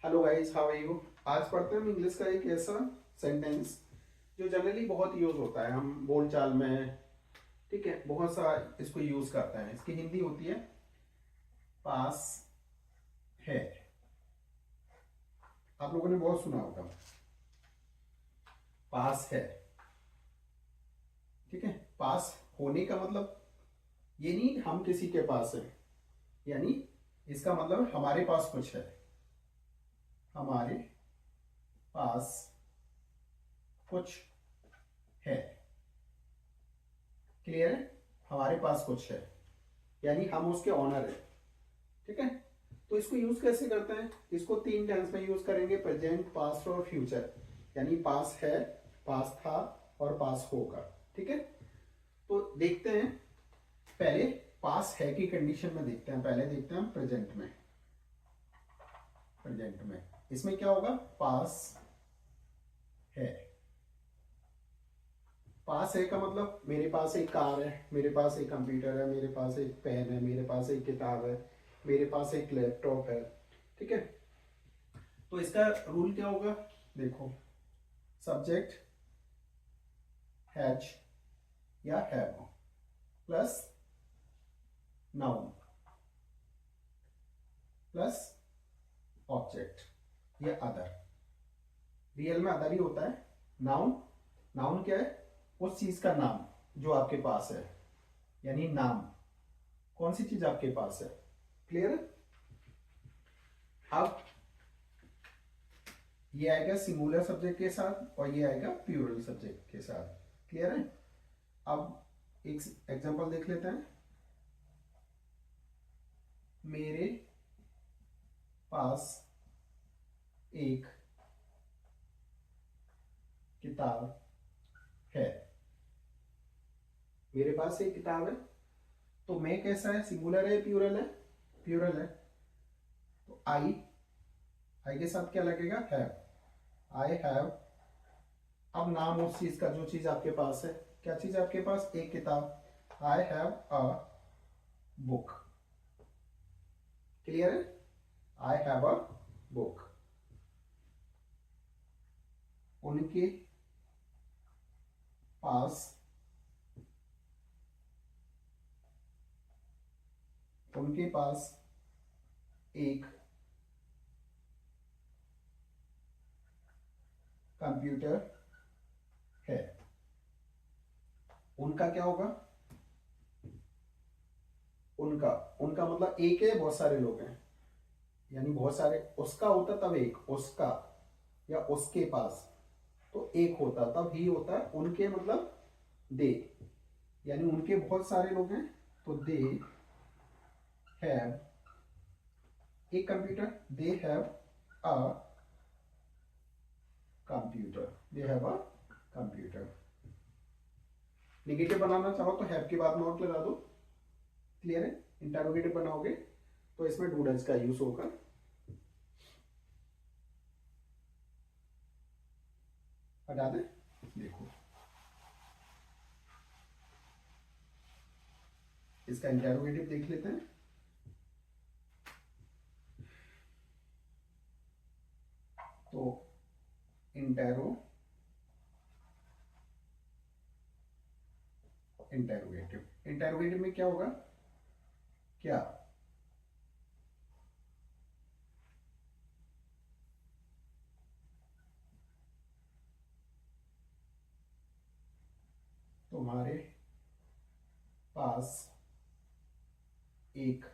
Hello guys, how are you. आज पढ़ते हैं हम इंग्लिश का एक ऐसा सेंटेंस जो जनरली बहुत यूज होता है हम बोलचाल में। ठीक है, बहुत सा इसको यूज करते हैं। इसकी हिंदी होती है पास है। आप लोगों ने बहुत सुना होगा पास है। ठीक है, पास होने का मतलब ये नहीं हम किसी के पास है, यानी इसका मतलब हमारे पास कुछ है। हमारे पास कुछ है। क्लियर है, हमारे पास कुछ है यानी हम उसके ऑनर है। ठीक है, तो इसको यूज कैसे करते हैं? इसको तीन टेंस में यूज करेंगे, प्रेजेंट, पास्ट और फ्यूचर। यानी पास है, पास था और पास होगा। ठीक है, तो देखते हैं। पहले पास है की कंडीशन में देखते हैं। पहले देखते हैं हम प्रेजेंट में। प्रेजेंट में इसमें क्या होगा? पास है। पास है का मतलब मेरे पास एक कार है, मेरे पास एक कंप्यूटर है, मेरे पास एक पेन है, मेरे पास एक किताब है, मेरे पास एक लैपटॉप है। ठीक है, तो इसका रूल क्या होगा? देखो, सब्जेक्ट हैज या have plus noun plus object या अदर। रियल में अदर ही होता है। नाउन, नाउन क्या है? उस चीज का नाम जो आपके पास है, यानी नाम। कौन सी चीज आपके पास है? क्लियर है? अब ये आएगा सिंगुलर सब्जेक्ट के साथ और ये आएगा प्लूरल सब्जेक्ट के साथ। क्लियर है? अब एक एग्जांपल देख लेते हैं। मेरे पास एक किताब है। मेरे पास एक किताब है, तो मैं कैसा है? सिंगुलर है, प्लूरल है? प्लूरल है। तो आई के साथ क्या लगेगा? हैव। I have. अब नाम उस चीज का, जो चीज आपके पास है। क्या चीज है आपके पास? एक किताब। I have a book. Clear है? I have a book. उनके पास उनके पास एक कंप्यूटर है। उनका क्या होगा? उनका उनका मतलब एक है, बहुत सारे लोग हैं, यानी बहुत सारे। उसका होता तब एक, उसका या उसके पास तो एक होता, तब ही होता है। उनके मतलब दे, यानी उनके बहुत सारे लोग हैं तो दे हैव एक computer. They have a computer. They have a computer. Negative बनाना चाहो तो हैव के बाद नॉट लगा दो। क्लियर है? इंटरोगेटिव बनाओगे तो इसमें डू डज का यूज होगा। हटा दें। देखो, इसका इंटरोगेटिव देख लेते हैं। तो इंटरोगेटिव इंटरोगेटिव में क्या होगा? क्या? तुम्हारे पास एक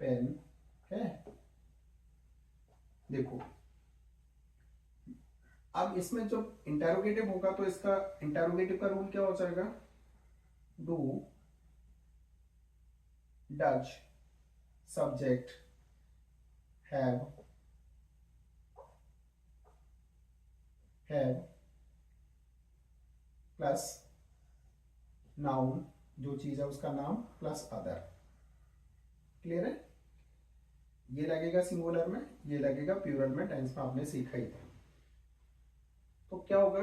पेन है? देखो, अब इसमें जब इंटरोगेटिव होगा तो इसका इंटरोगेटिव का रूल क्या हो जाएगा? Do does subject have have plus noun, जो चीज है उसका नाम, प्लस अदर। क्लियर है? ये लगेगा सिंगुलर में, ये लगेगा प्लूरल में। टेंस में आपने सीखा ही था। तो क्या होगा?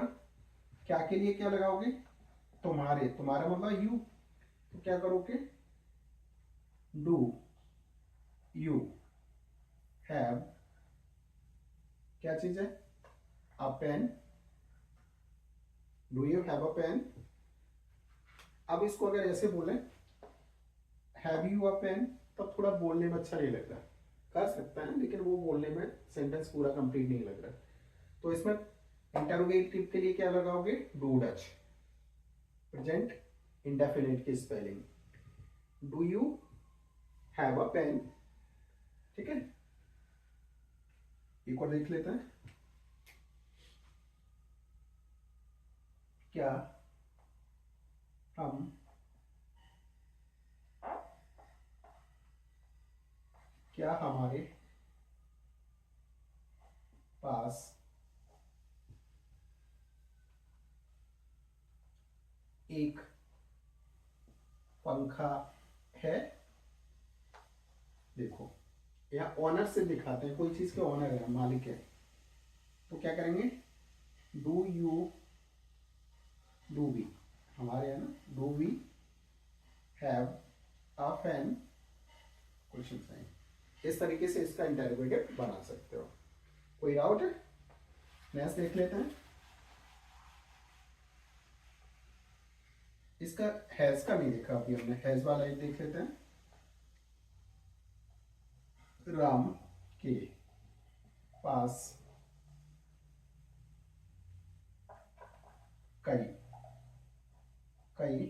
क्या के लिए क्या लगाओगे? तुम्हारे, तुम्हारा मतलब यू। तो क्या करोगे? डू यू हैव, क्या चीज है, a pen, do you have a pen. अब इसको अगर ऐसे बोले हैव यू अ पेन, तब थोड़ा बोलने में अच्छा नहीं लग रहा, कर सकता है लेकिन वो बोलने में सेंटेंस पूरा कंप्लीट नहीं लग रहा। तो इसमें इंटरोगेटिव के लिए क्या लगाओगे, डू डच, प्रेजेंट इंडेफिनिट की spelling, do you have a pen. ठीक है, एक और देख लेते हैं, क्या हम क्या हमारे पास एक पंखा है। देखो यहाँ ऑनर से दिखाते हैं, कोई चीज के ऑनर है, मालिक है, तो क्या करेंगे, डू यू, डू वी, हमारे है ना, do we have a fan, question sign. इस तरीके से इसका इंटरोगेटिव बना सकते हो। कोई डाउट है, नेक्स्ट देख लेते हैं। इसका हैज का नहीं देखा अभी हमने, हैज वाला एक देख लेते हैं। राम के पास कई कई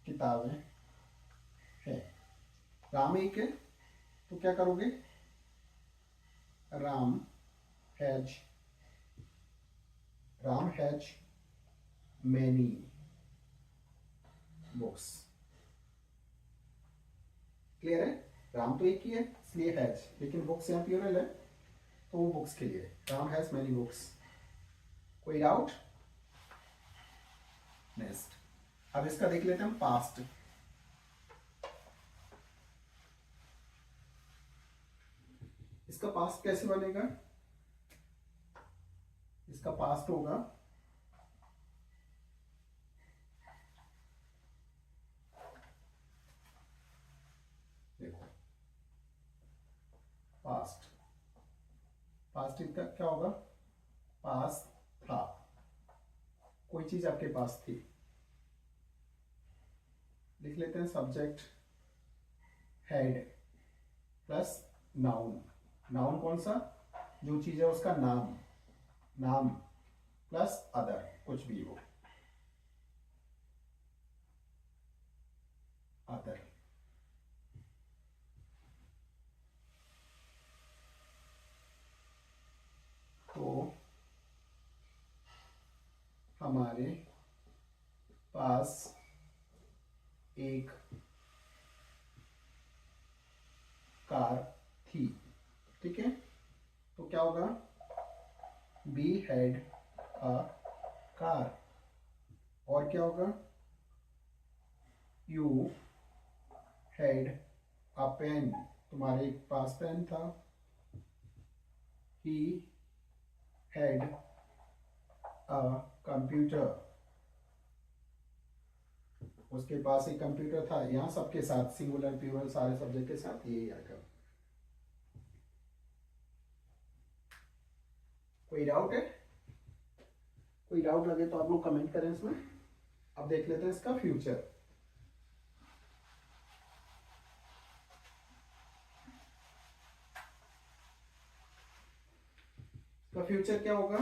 किताबें हैं। राम एक है तो क्या करोगे, Ram has, Ram has many books. Clear है, राम तो एक ही है इसलिए हैज, लेकिन बुक्स यहाँ प्लूरल है तो वो बुक्स के लिए, राम हैज मैनी बुक्स। कोई डाउट, नेक्स्ट। अब इसका देख लेते हैं पास्ट। इसका पास्ट कैसे बनेगा, इसका पास्ट होगा देखो, पास्ट, पास्ट इसका क्या होगा, पास था, कोई चीज आपके पास थी। लिख लेते हैं subject had plus noun, noun कौन सा, जो चीज है उसका नाम, नाम प्लस अदर, कुछ भी हो, अदर। तो हमारे पास एक कार थी। ठीक है, तो क्या होगा, वी हैड अ कार, और क्या होगा, यू हैड अ पेन, तुम्हारे पास पेन था। ही हैड अ कंप्यूटर, उसके पास एक कंप्यूटर था। यहाँ सबके साथ सिंगुलर प्लूरल सारे सब्जेक्ट के साथ यही आएगा। कोई डाउट है, कोई डाउट लगे तो आप लोग कमेंट करें इसमें। अब देख लेते हैं इसका फ्यूचर। इसका फ्यूचर क्या होगा,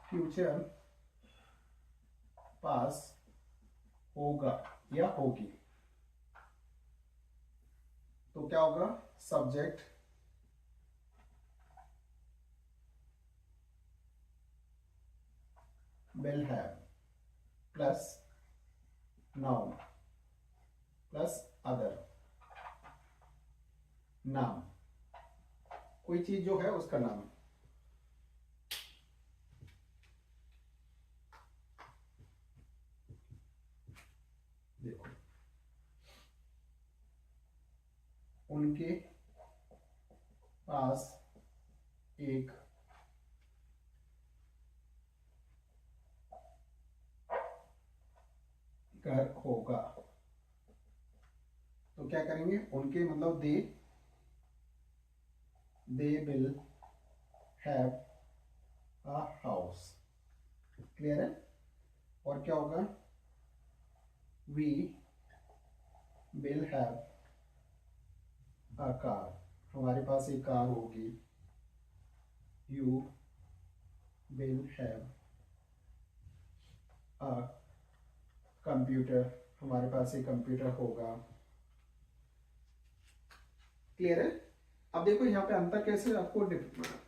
फ्यूचर पास होगा या होगी, तो क्या होगा, subject will have plus noun plus other, नाम, कोई चीज जो है उसका नाम। देखो उनके पास एक घर होगा। तो क्या करेंगे, उनके मतलब they will have a house. Clear है। और क्या होगा, we will have a car, हमारे पास एक कार होगी। You will have a computer, हमारे पास एक कंप्यूटर होगा। क्लियर है। अब देखो यहाँ पे अंतर कैसे आपको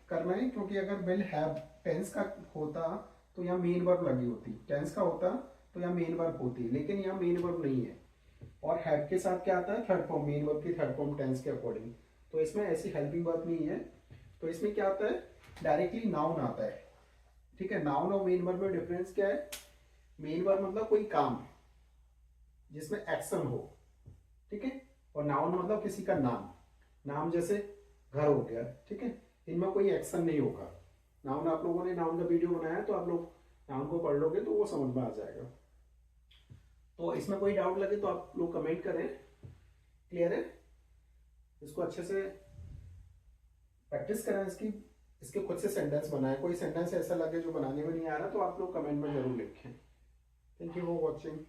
करना है, क्योंकि अगर विल हैव टेंस का होता तो यहाँ मेन वर्ब लगी होती, टेंस का होता तो यहाँ मेन वर्ब होती, लेकिन यहाँ मेन वर्ब नहीं है। और हैव के साथ क्या आता है, थर्ड फॉर्म, मेन वर्ब की थर्ड फॉर्म टेंस के अकॉर्डिंग। तो इसमें ऐसी हेल्पिंग वर्ब नहीं है। तो इसमें क्या आता है, डायरेक्टली नाउन आता है। ठीक है, नाउन और मेन वर्ब में डिफरेंस क्या है, मेन वर्ब मतलब कोई काम जिसमें एक्शन हो, ठीक है, और नाउन मतलब किसी का नाम, नाम जैसे घर हो गया, ठीक है, इनमें कोई एक्शन नहीं होगा। नाउन, आप लोगों ने नाउन का वीडियो बनाया तो आप लोग नाउन को पढ़ लोगे तो वो समझ में आ जाएगा। तो इसमें कोई डाउट लगे तो आप लोग कमेंट करें। क्लियर है। इसको अच्छे से प्रैक्टिस करें, इसके खुद से सेंटेंस बनाएं। कोई सेंटेंस ऐसा लगे जो बनाने में नहीं आ रहा तो आप लोग कमेंट में जरूर लिखें। Thank you for watching.